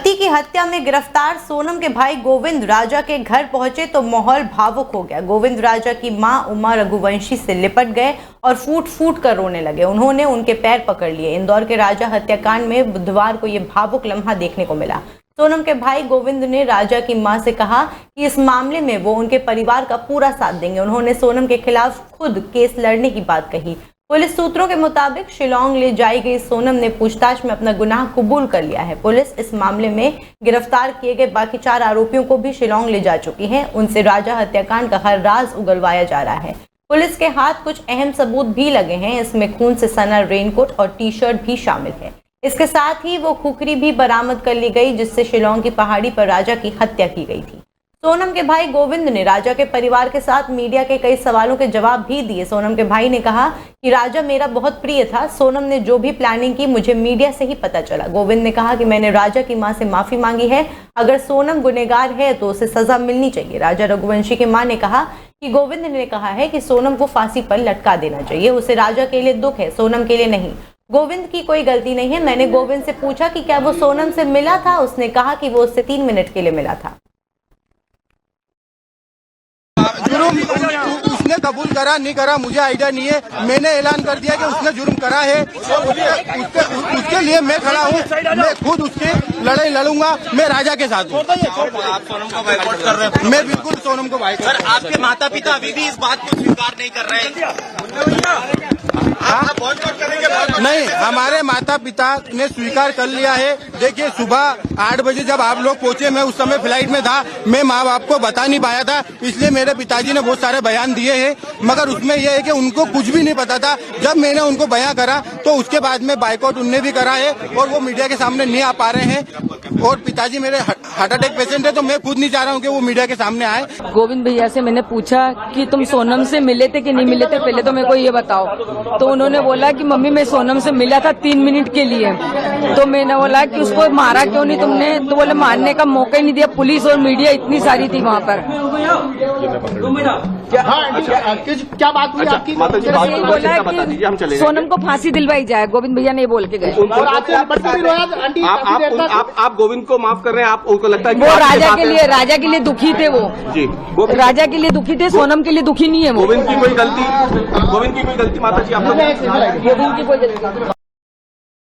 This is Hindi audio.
पति की हत्या में गिरफ्तार सोनम के भाई गोविंद राजा के घर पहुंचे तो माहौल भावुक हो गया। गोविंद राजा की मां उमा रघुवंशी से लिपट गए और फूट फूट कर रोने लगे। उन्होंने उनके पैर पकड़ लिए। इंदौर के राजा हत्याकांड में बुधवार को ये भावुक लम्हा देखने को मिला। सोनम के भाई गोविंद ने राजा की मां से कहा कि इस मामले में वो उनके परिवार का पूरा साथ देंगे। उन्होंने सोनम के खिलाफ खुद केस लड़ने की बात कही। पुलिस सूत्रों के मुताबिक शिलांग ले जाई गई सोनम ने पूछताछ में अपना गुनाह कबूल कर लिया है। पुलिस इस मामले में गिरफ्तार किए गए बाकी 4 आरोपियों को भी शिलांग ले जा चुकी है। उनसे राजा हत्याकांड का हर राज उगलवाया जा रहा है। पुलिस के हाथ कुछ अहम सबूत भी लगे हैं। इसमें खून से सना रेनकोट और टी-शर्ट भी शामिल है। इसके साथ ही वो खुखरी भी बरामद कर ली गई जिससे शिलांग की पहाड़ी पर राजा की हत्या की गई थी। सोनम के भाई गोविंद ने राजा के परिवार के साथ मीडिया के कई सवालों के जवाब भी दिए। सोनम के भाई ने कहा कि राजा मेरा बहुत प्रिय था। सोनम ने जो भी प्लानिंग की मुझे मीडिया से ही पता चला। गोविंद ने कहा कि मैंने राजा की मां से माफी मांगी है। अगर सोनम गुनहगार है तो उसे सजा मिलनी चाहिए। राजा रघुवंशी की मां ने कहा कि गोविंद ने कहा है कि सोनम को फांसी पर लटका देना चाहिए। उसे राजा के लिए दुख है, सोनम के लिए नहीं। गोविंद की कोई गलती नहीं है। मैंने गोविंद से पूछा कि क्या वो सोनम से मिला था। उसने कहा कि वो उससे 3 मिनट के लिए मिला था। जुर्म उसने कबूल करा नहीं करा मुझे आइडिया नहीं है। मैंने ऐलान कर दिया कि उसने जुर्म करा है और उसके लिए मैं खड़ा हूँ। मैं खुद उसकी लड़ाई लड़ूंगा। मैं राजा के साथ हूँ। आप सोनम को बाइकआउट कर रहे हैं? मैं बिल्कुल सोनम को बाइकआउट। सर, आपके माता पिता अभी भी इस बात को स्वीकार नहीं कर रहे हैं। आप बॉयकॉट करेंगे? नहीं, हमारे माता पिता ने स्वीकार कर लिया है। देखिए, सुबह 8 बजे जब आप लोग पहुंचे, मैं उस समय फ्लाइट में था। मैं माँ बाप को बता नहीं पाया था, इसलिए मेरे पिताजी ने बहुत सारे बयान दिए हैं। मगर उसमें यह है कि उनको कुछ भी नहीं पता था। जब मैंने उनको बयान करा तो उसके बाद में बाइकआउट उनने भी करा है और वो मीडिया के सामने नहीं आ पा रहे हैं। और पिताजी मेरे हार्ट अटैक पेशेंट है, तो मैं खुद नहीं चाह रहा हूँ कि वो मीडिया के सामने आए। गोविंद भैया से मैंने पूछा कि तुम सोनम से मिले थे कि नहीं मिले थे, पहले तो मेरे को ये बताओ। तो उन्होंने बोला कि मम्मी मैं सोनम से मिला था 3 मिनट के लिए। तो मैंने बोला कि उसको मारा क्यों नहीं तुमने? तो बोले मारने का मौका ही नहीं दिया। पुलिस और मीडिया इतनी सारी थी वहाँ पर। क्या बात हुई आपकी? बोला कि सोनम को फांसी दिलवाई जाए। गोविंद भैया ने बोल के गए। आप गोविंद को माफ कर रहे हैं? आप उनको लगता है कि वो राजा के लिए दुखी थे। वो जी राजा के लिए दुखी थे, सोनम के लिए दुखी नहीं है वो। गोविंद की कोई गलती माता जी आपको? गोविंद की कोई गलती